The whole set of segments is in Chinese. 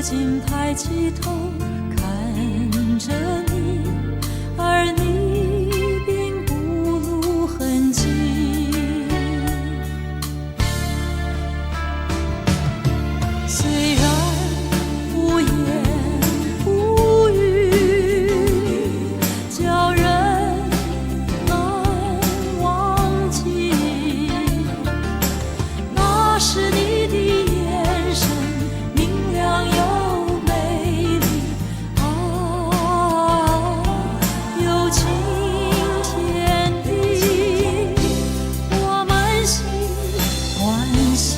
如今抬起头看着你，而你并不露痕迹。虽然无言无语，叫人难忘记，那是你的眼神明亮又美丽啊，有晴天地，我满心欢喜。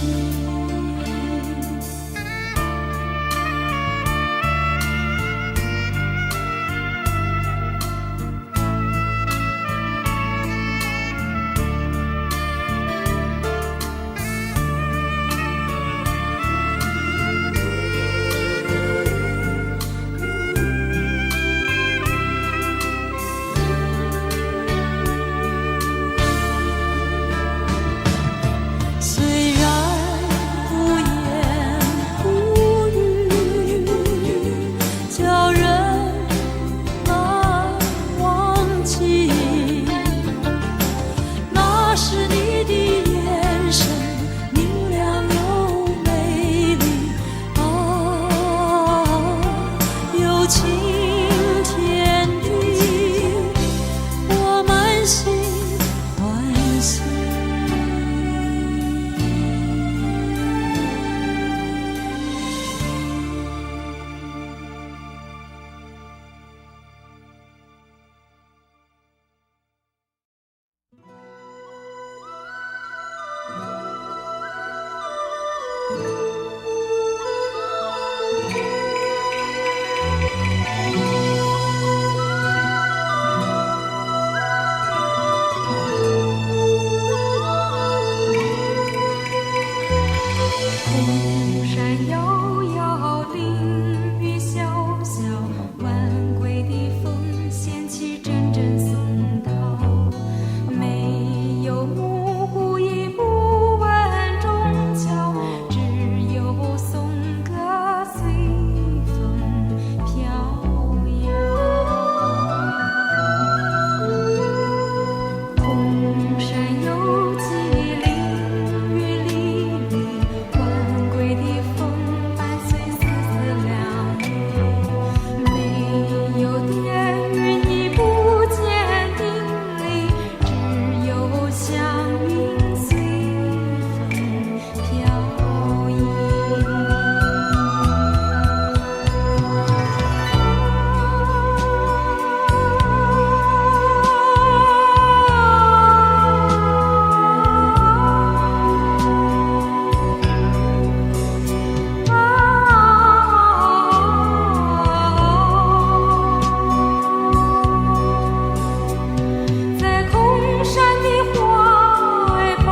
虽然无言无语，叫人难忘记，那是你的眼神明亮又美丽啊，有晴天地，我满心欢喜。空山遥遥，凌云潇潇，晚归的风掀起阵阵松涛。没有牧户也不闻钟敲，只有颂歌随风飘摇。空山有几凌云历历，晚归的风伴随丝丝凉意。没有电云已不见定理，只有祥云随风飘逸。在空山的怀抱，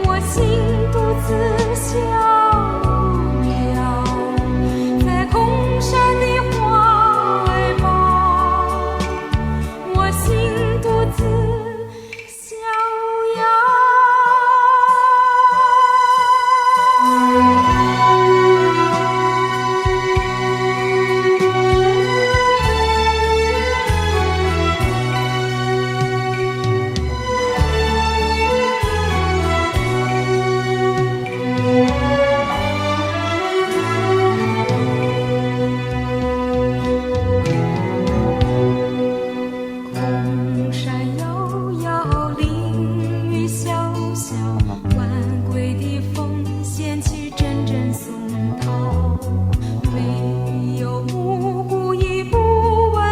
我心独自逍遥。在空山的怀抱，我心独自逍遥。空山遥遥，凌云潇潇，晚归的风掀起阵阵松涛。没有牧户已不闻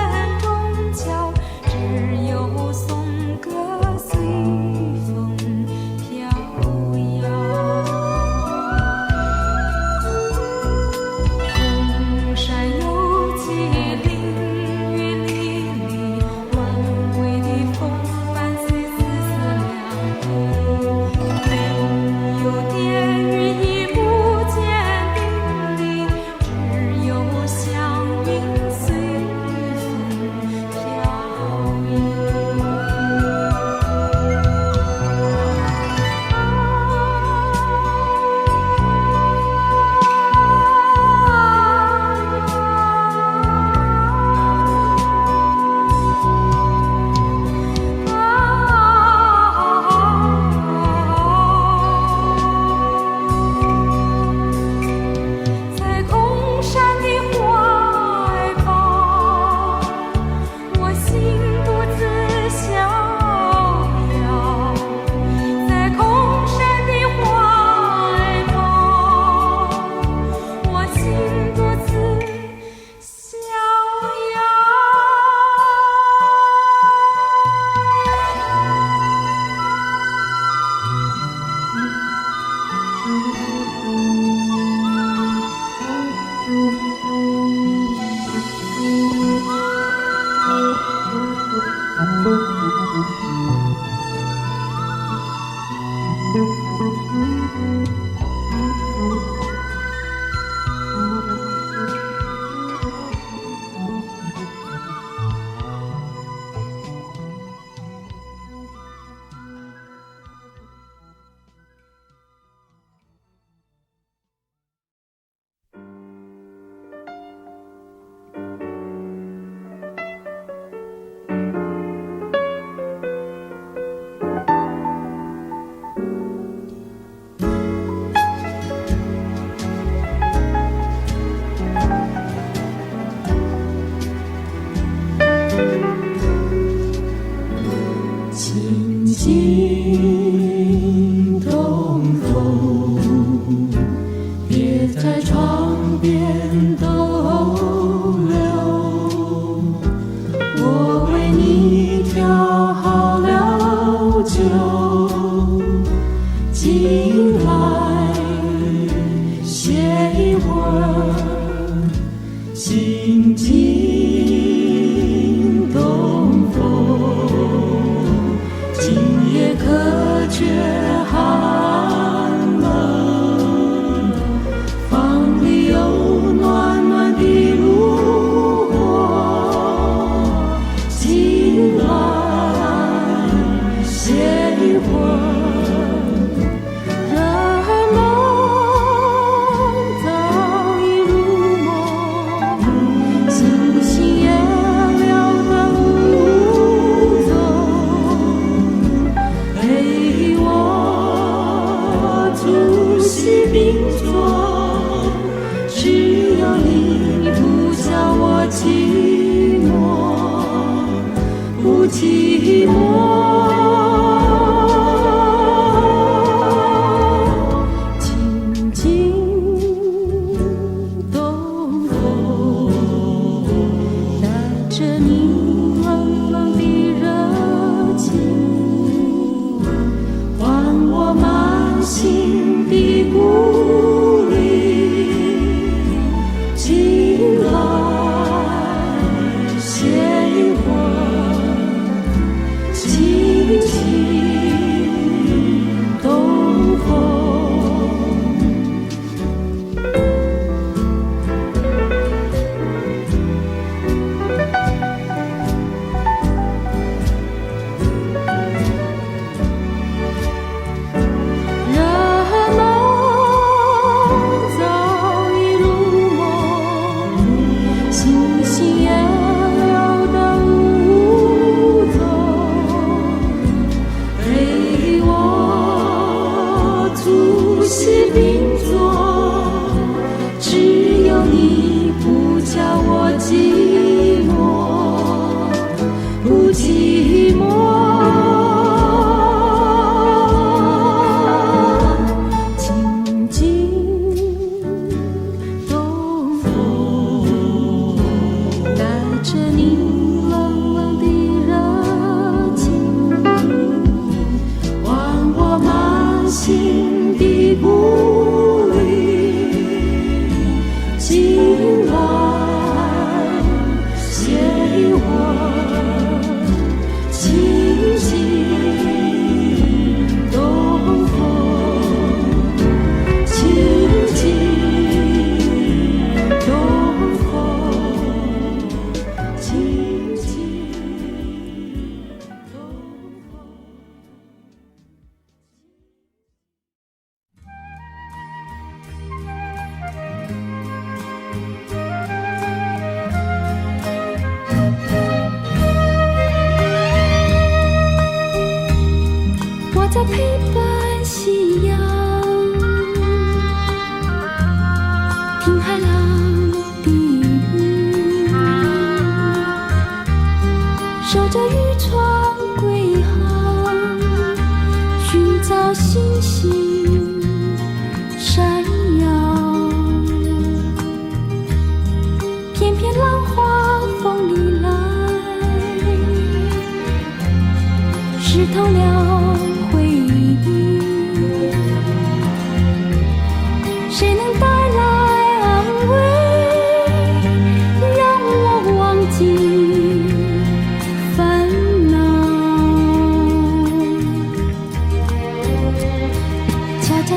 钟敲，只有颂歌随风飘摇。空山有几凌云历历，晚归的风伴随丝丝凉意。没有电云已不见定理，只有祥云随风飘逸。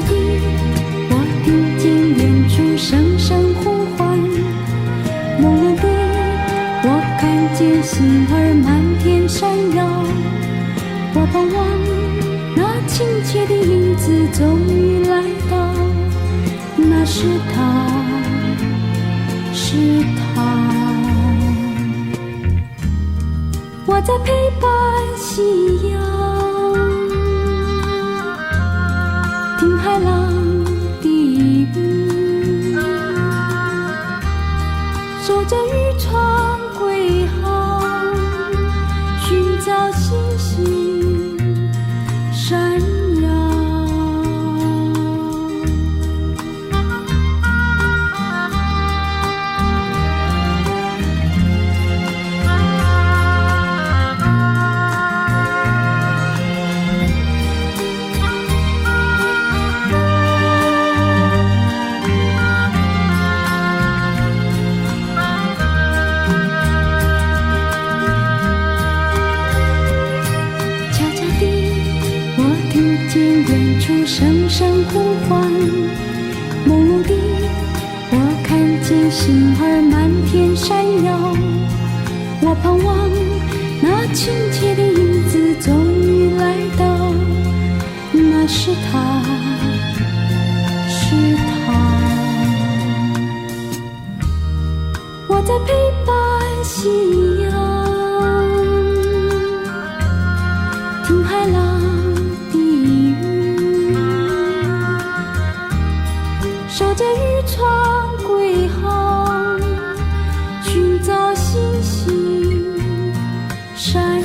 地，我听见远处声声呼唤，朦胧地，我看见星儿满天闪耀。我盼望那亲切的影子终于来到，那是他，是他。我在陪伴夕阳，听海浪的语，守着渔船归航，寻找星星闪耀。声声呼唤，朦胧地，我看见星儿满天闪耀。我盼望那亲切的影子终于来到，那是他，是他。我在陪伴夕阳，听海浪守着渔船归航，寻找星星闪耀。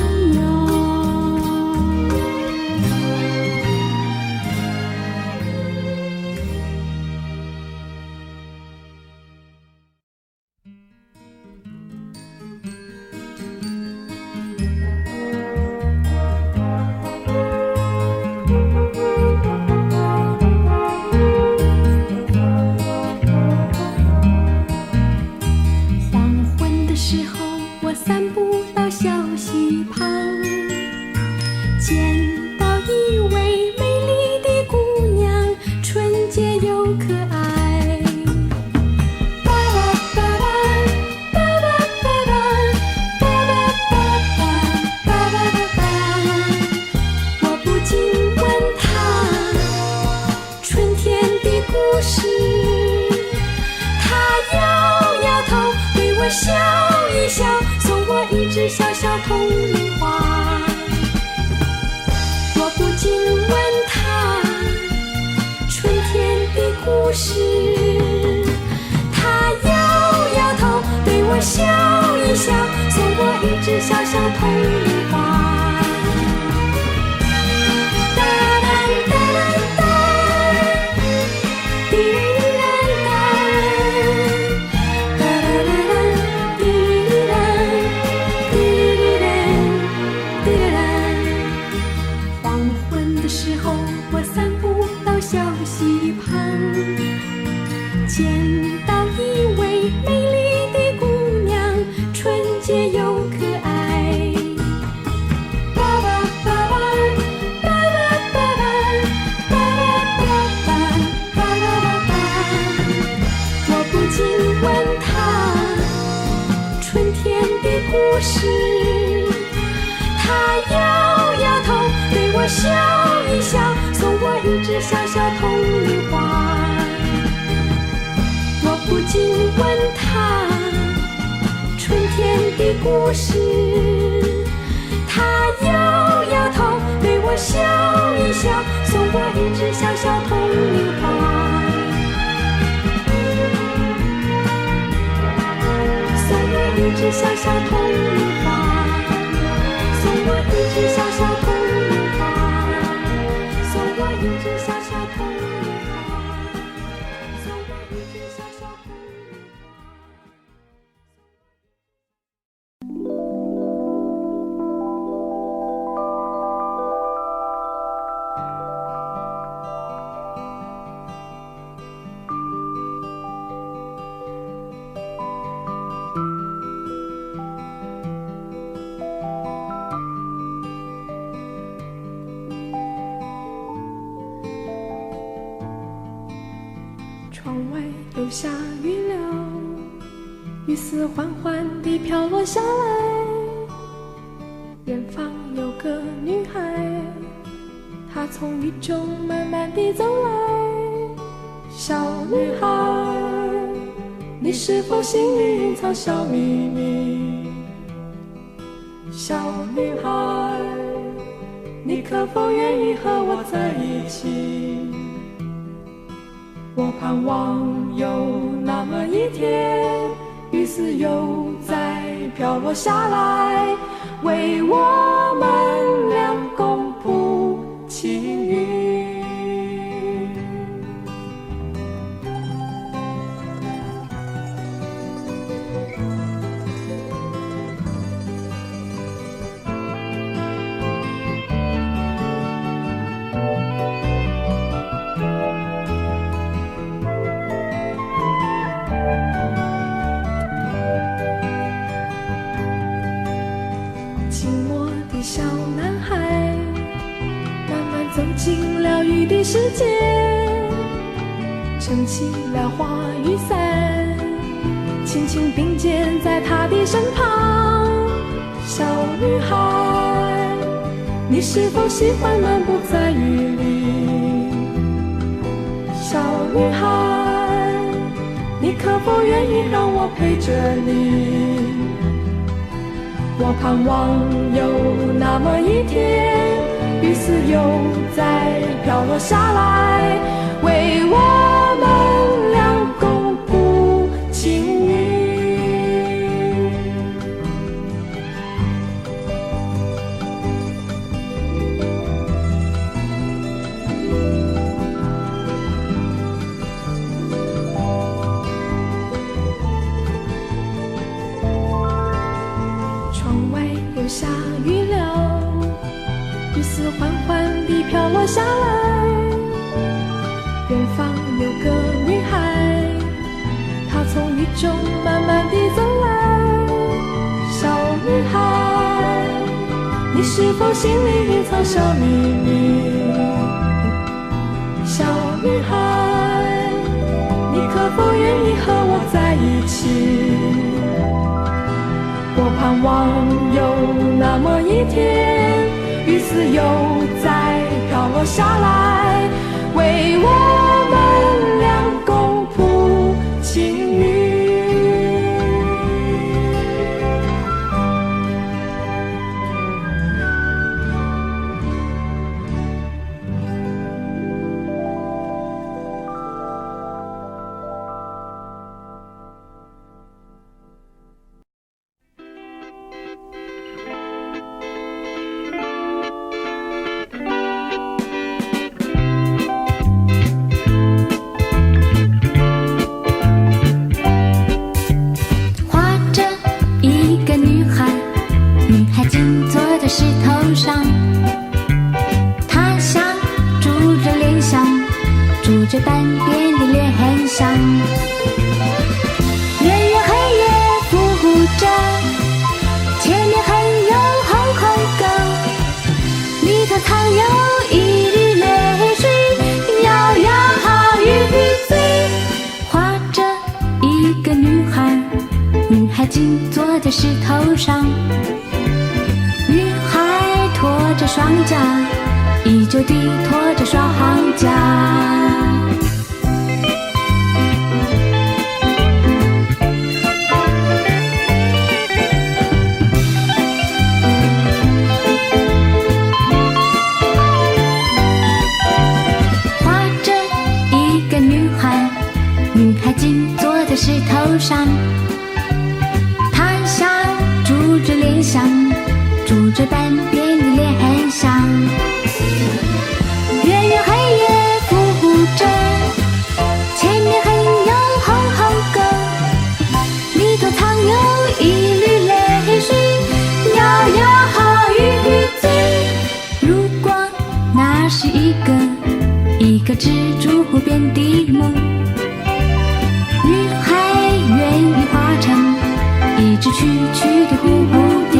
笑一笑，送我一支小小铜铃花。我不禁问他春天的故事，他摇摇头，对我笑一笑，送我一支小小铜铃花。见到一位美丽的姑娘，纯洁又可爱。爸爸爸爸爸爸爸爸爸爸爸爸爸，我不禁问他春天的故事，他摇摇头，对我笑一笑，送我一支小小铜铃花。不禁问他春天的故事，他摇摇头，对我笑一笑，送我一支小小铜铃花。送我一支小小铜铃花，送我一支小小铜铃花，送我一支小小铜铃花。窗外又下雨了，雨丝缓缓地飘落下来。远方有个女孩，她从雨中慢慢地走来。小女孩，你是否心里隐藏小秘密？小女孩，你可否愿意和我在一起？我盼望有那么一天，雨丝又再飘落下来，为我们俩共谱青云。小男孩慢慢走进了雨的世界，撑起了花雨伞，轻轻并肩在他的身旁。小女孩，你是否喜欢漫步在雨里？小女孩，你可否愿意让我陪着你？我盼望有那么一天，雨丝又再飘落下来，为我们俩共谱青云。窗外又下雨了，雨丝缓缓地飘落下来。远方有个女孩，她从雨中慢慢地走来。小女孩，你是否心里隐藏小秘密？小女孩，你可否愿意和我在一起？我盼望有那么一天，雨丝又再飘落下来，为我们俩共谱青云。石头上，它像住着莲香，住着半边的脸很像。圆圆黑夜浮着，前面还有红红沟，里头藏有一缕泪水，摇摇好雨醉。画着一个女孩，女孩静坐在石头上。拖着双脚，依旧地拖着双脚。画着一个女孩，女孩静坐在石头上，她像住着莲香，住着半边的脸很像。圆圆黑夜浮着，前面还有红红沟，里头藏有一缕泪水，摇摇好雨醉。如果那是一个蜘蛛湖边的梦，女孩愿意化成一只蛐蛐的蝴蝶。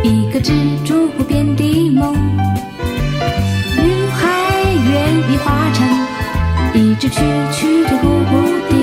一个蜘蛛湖边的梦，女孩愿意化成一只蛐蛐的蝴蝶。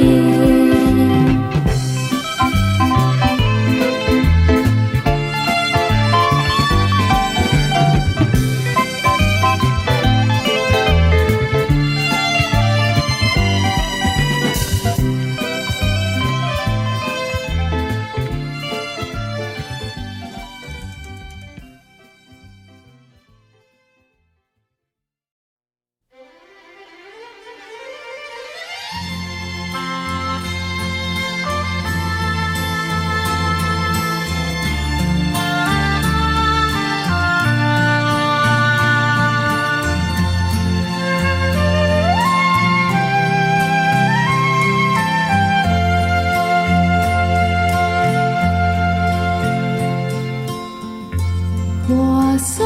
我送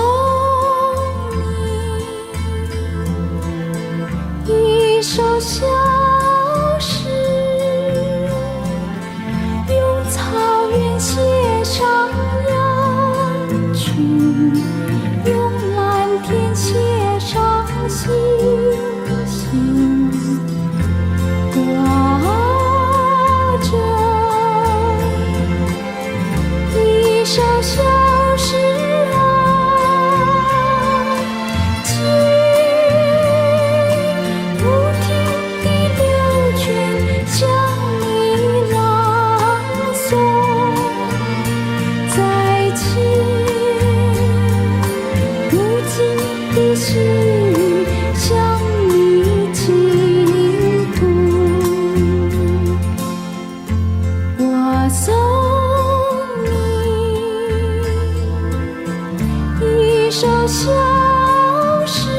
你一首小诗，用草原写上羊群，用蓝天写上星星，挂着一首小诗。小诗，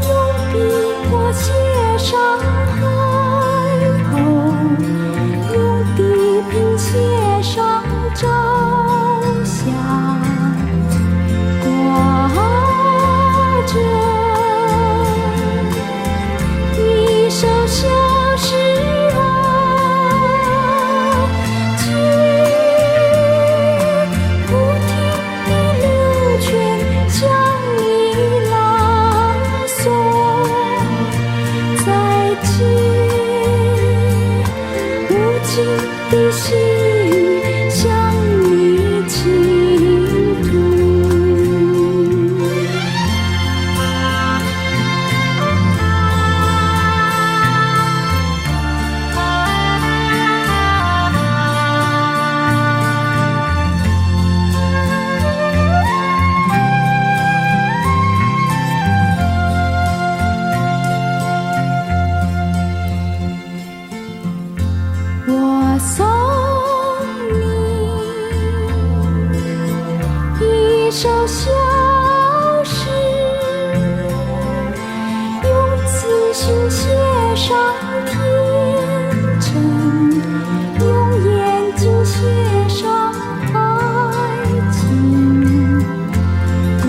用笔墨写上海鸥，用地平写上朝霞，挂着一首小诗。的细雨向你倾吐，我送你一首小诗，用词信写上天真，用眼睛写上爱情，挂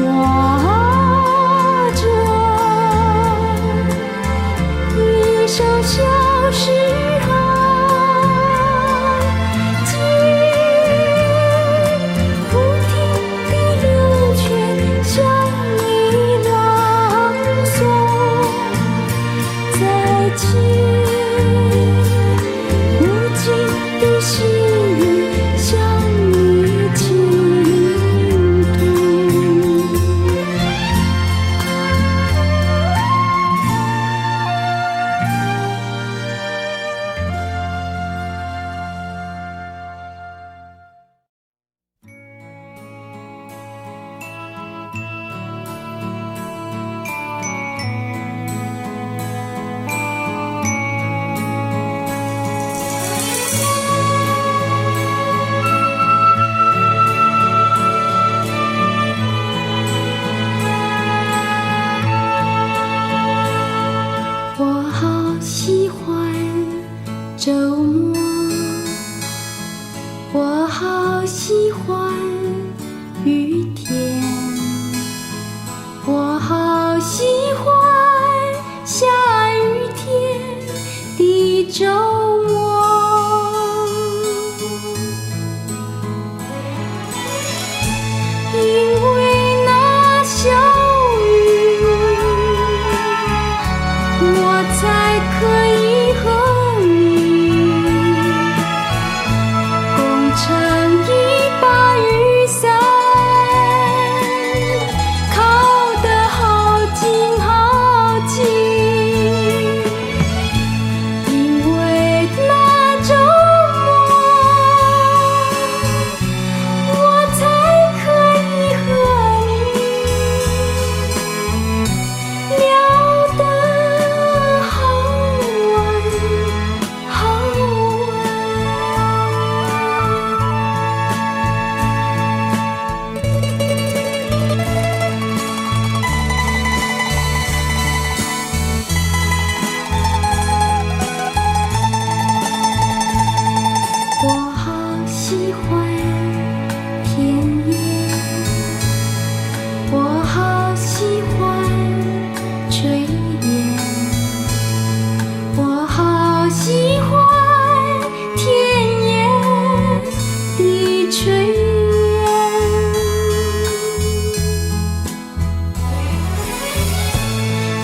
着一首小诗。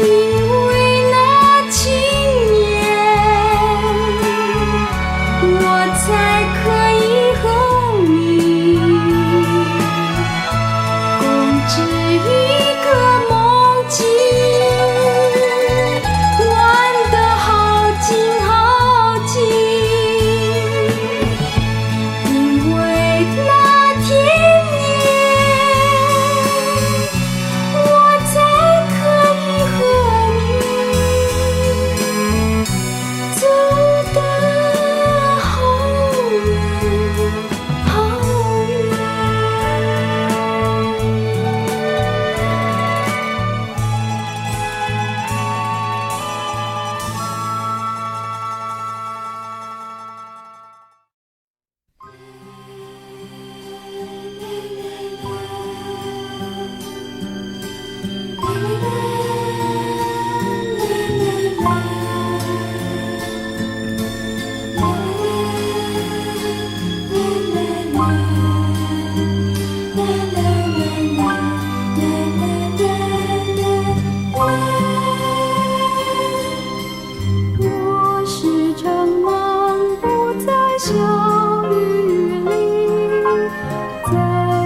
因为那青年，我才可以和你共织一个梦境，玩得好尽好尽。因为那天年，我才可以和你走得好远好远。我时常漫步在小雨里，在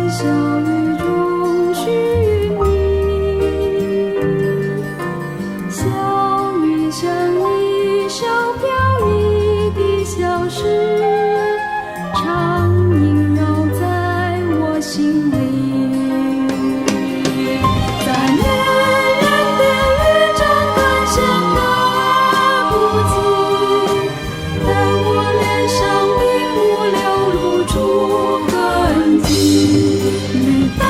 小雨中寻觅。小雨像一首飘逸的小诗，常萦绕在我心里。在恋人的雨中感现的孤寂，但我脸上并不流露出痕迹。每当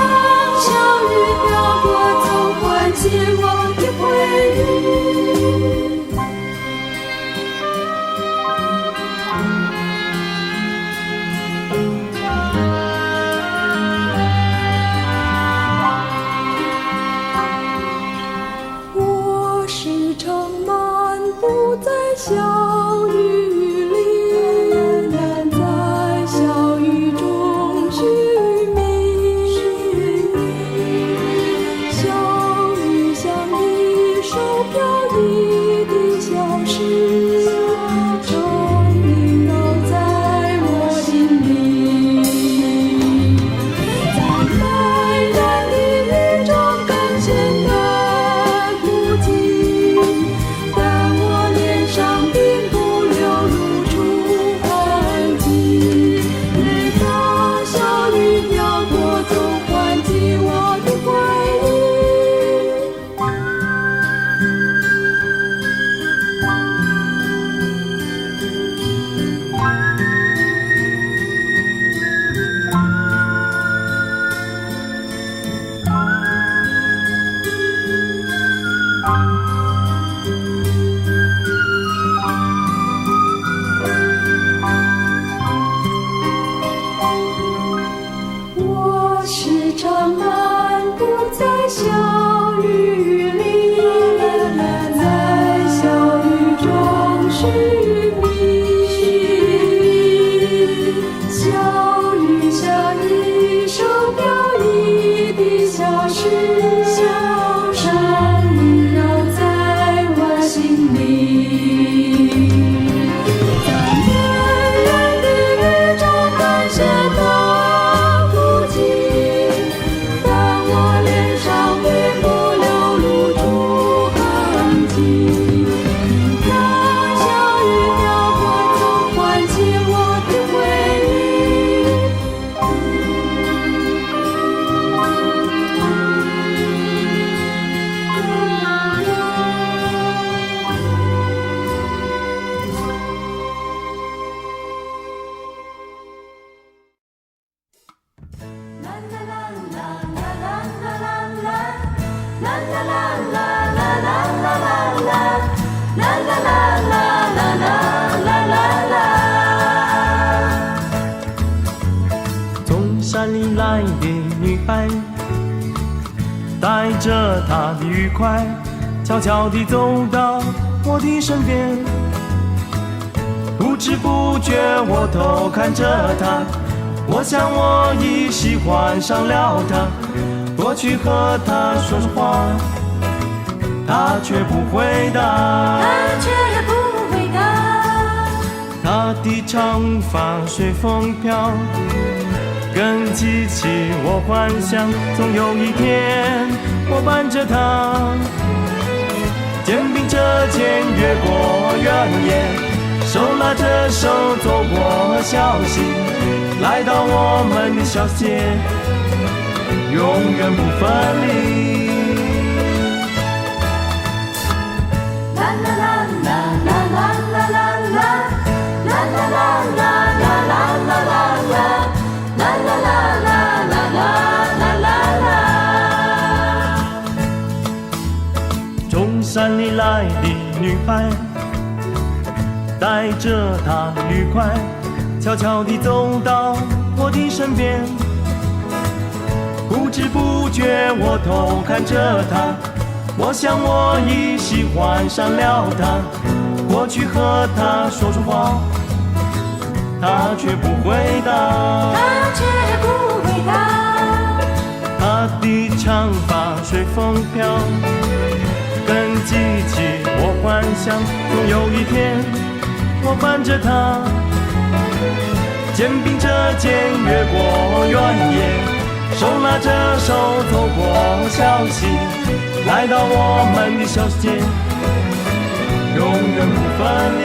小雨飘过，总唤起我的回忆。我时常漫步在小雨里，在小雨中寻觅。小雨像一首飘逸的小诗，常萦绕在我心里。在漫然的雨中感现的孤寂，但我脸上并不流露出痕迹。每当小雨飘过，总唤起我的回忆。我时常漫步在小雨里，在小雨中寻觅。小雨像一首飘逸的小诗，常萦绕在我心里。在恋人的雨中感现的孤寂，但我脸上并不流露出痕迹。当小雨飘过，总唤起我的回忆。从山里来的女孩，带着她的愉快，悄悄地走到我的身边。不知不觉我偷看着她，我想我已喜欢上了她，过去和她说说话。他却不回答。他的长发随风飘，更激起我幻想，总有一天我伴着他，肩并着肩越过原野，手拉着手走过小溪，来到我们的小街，永远不分离。啦啦啦啦啦啦啦啦啦。啦啦啦啦啦啦啦啦啦，啦啦啦啦啦啦啦啦。从山里来的女孩，带着她愉快，悄悄地走到我的身边。不知不觉我偷看着她，我想我已喜欢上了她。过去和她说说话，他却不回答，他的长发随风飘，更激起我幻想，总有一天我伴着他，肩并着肩越过原野，手拉着手走过小溪，来到我们的小街，永远不分离。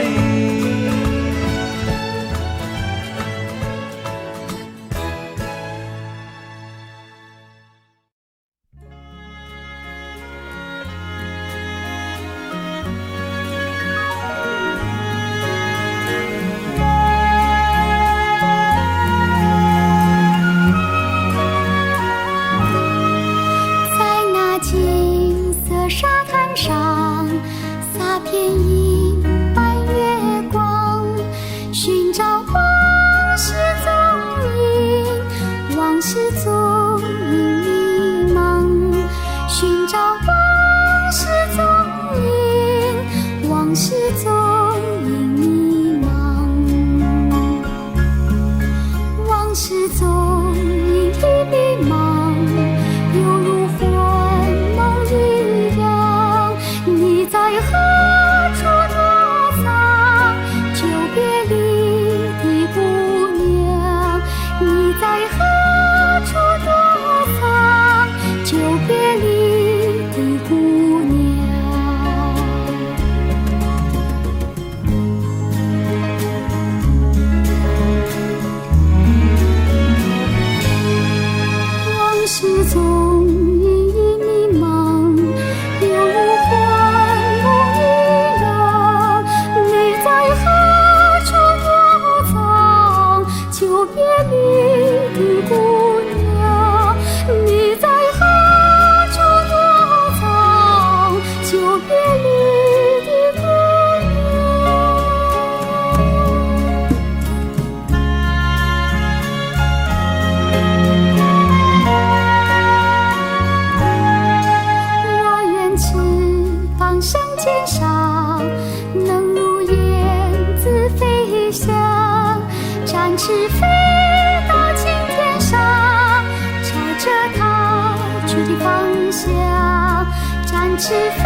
翅飞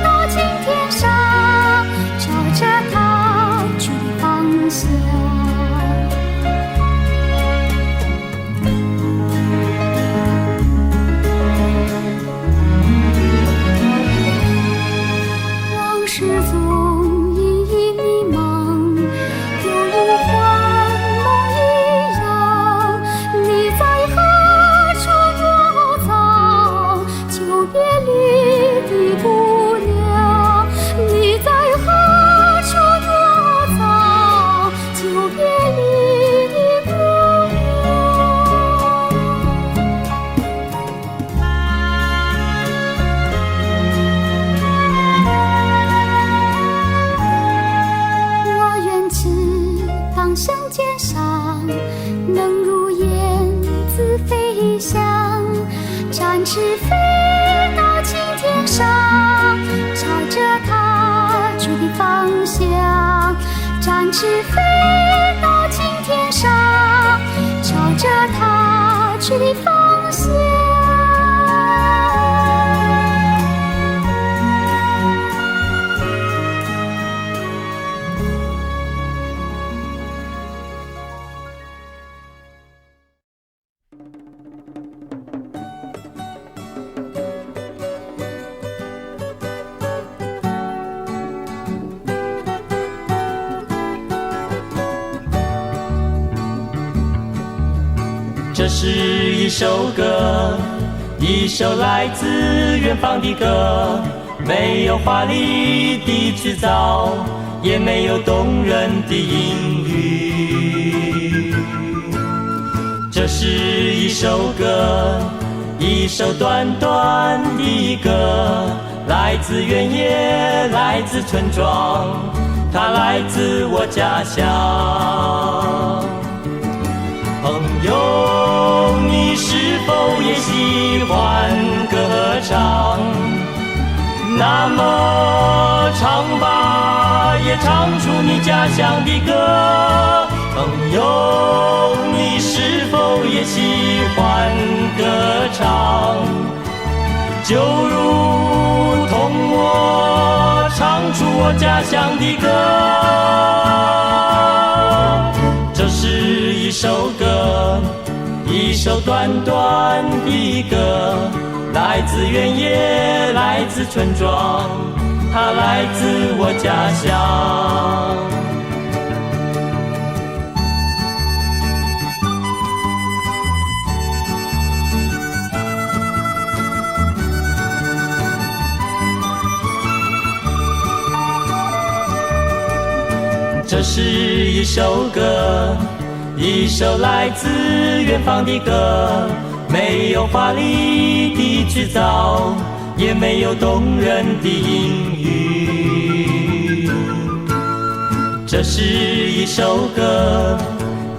到青天上，朝着它去的方向。往事总已迷茫，犹如幻梦一样。你在何处躲藏？久别离的姑娘，你在何处躲藏？久别离的姑娘。我愿翅膀向肩上，能如燕子飞翔，展翅飞到青天上，朝着它去的方向。展翅飞到青天上，朝着它去的方向。这是一首歌，一首来自远方的歌，没有华丽的曲调，也没有动人的音律。这是一首歌，一首短短的歌，来自原野，来自村庄，它来自我家乡。朋友，你是否也喜欢歌唱？那么唱吧，也唱出你家乡的歌。朋友，你是否也喜欢歌唱？就如同我唱出我家乡的歌。这是一首歌，一首短短的歌，来自原野，来自村庄，它来自我家乡。这是一首歌，一首来自远方的歌，没有华丽的曲调，也没有动人的音律。这是一首歌，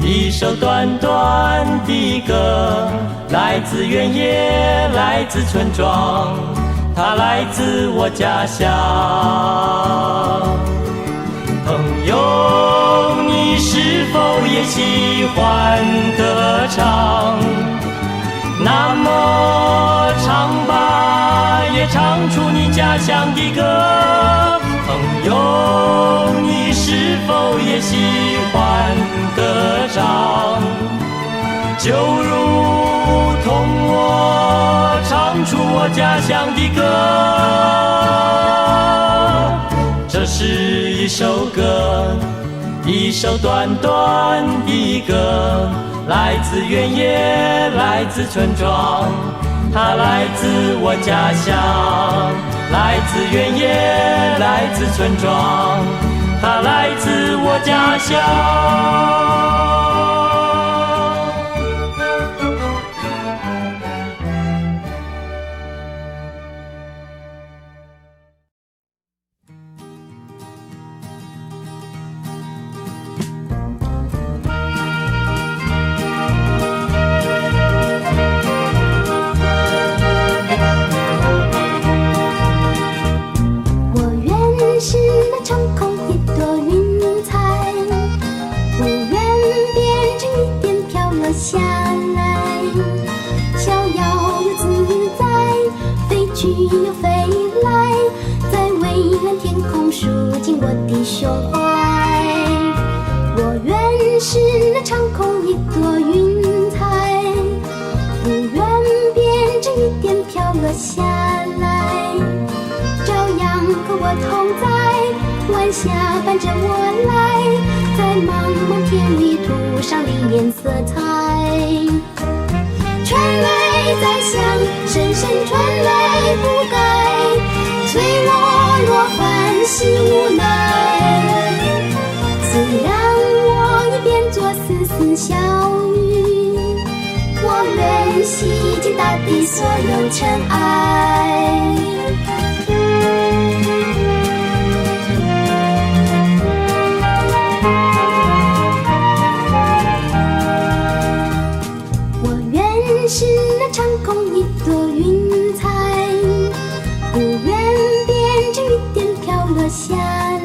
一首短短的歌，来自原野，来自村庄，它来自我家乡。朋友，你是否也喜欢歌唱？那么唱吧，也唱出你家乡的歌。朋友，你是否也喜欢歌唱？就如同我唱出我家乡的歌。这是一首歌，一首短短的歌，来自原野，来自村庄，它来自我家乡。来自原野，来自村庄，它来自我家乡。下伴着我来，在茫茫天里涂上历练色彩。春雷在响，声声春雷不改，催我若欢喜无奈。虽然我已变作丝丝小雨，我愿洗净大地所有尘埃。是那长空一朵云彩，不愿变成雨点飘落下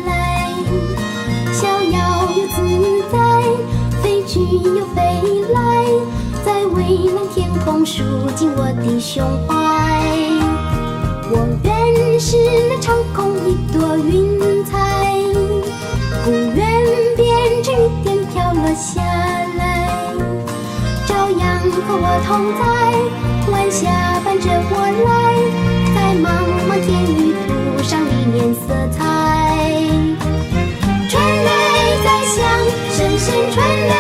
来，逍遥又自在，飞去又飞来，在蔚蓝天空输进我的胸怀。我愿是那长空一朵云彩，不愿变成雨点飘落下来，照样和我同在，晚霞伴着我来，在茫茫天里涂上历练色彩。春雷在响，声声春雷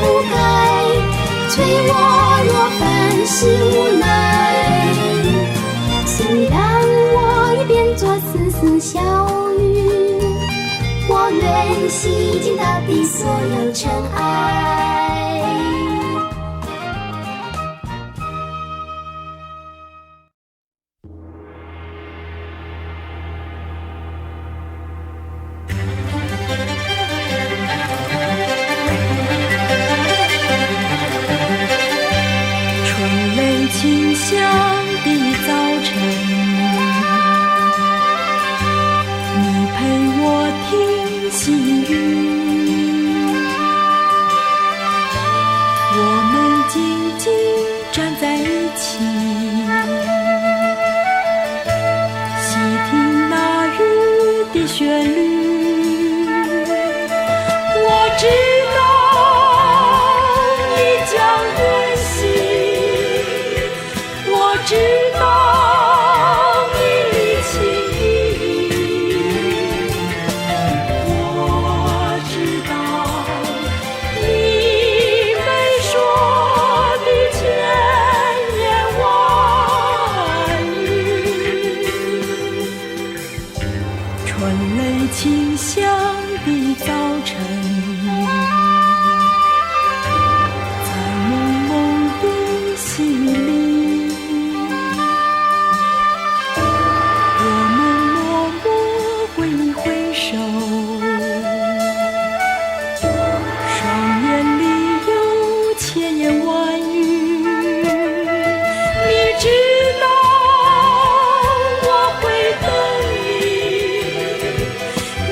不改，催我丝小雨，我愿洗净大地所有尘埃。春雷清香的早晨，你陪我听细雨，我们静静站在一起，细听那雨的旋律。我知道你将温馨，我知道你离情意，我知道你没说的千言万语。春雷清香的早晨，在蒙蒙的心里，我们默默挥一挥手，双眼里有千言万语。你知道我会等你，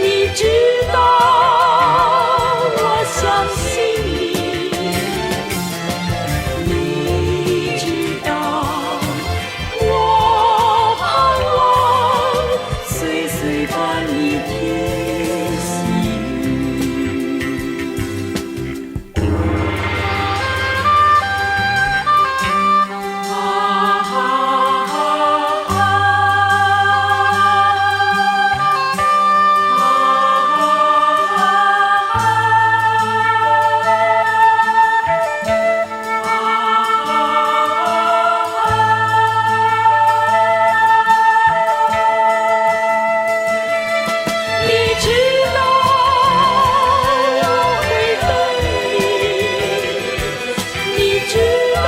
你知道我相信你，你知道我盼望岁岁伴你听细雨。你知道我会等你，你知道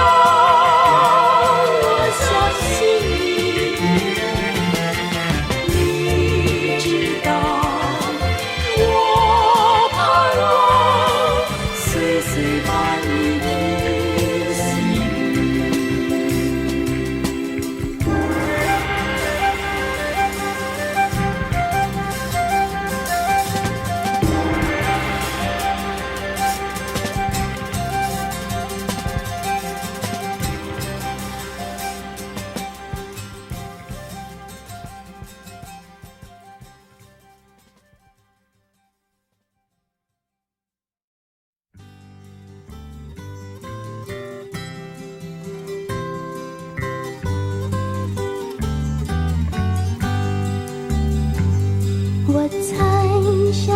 我相信你，你知道我盼望岁岁伴你听细雨。我采下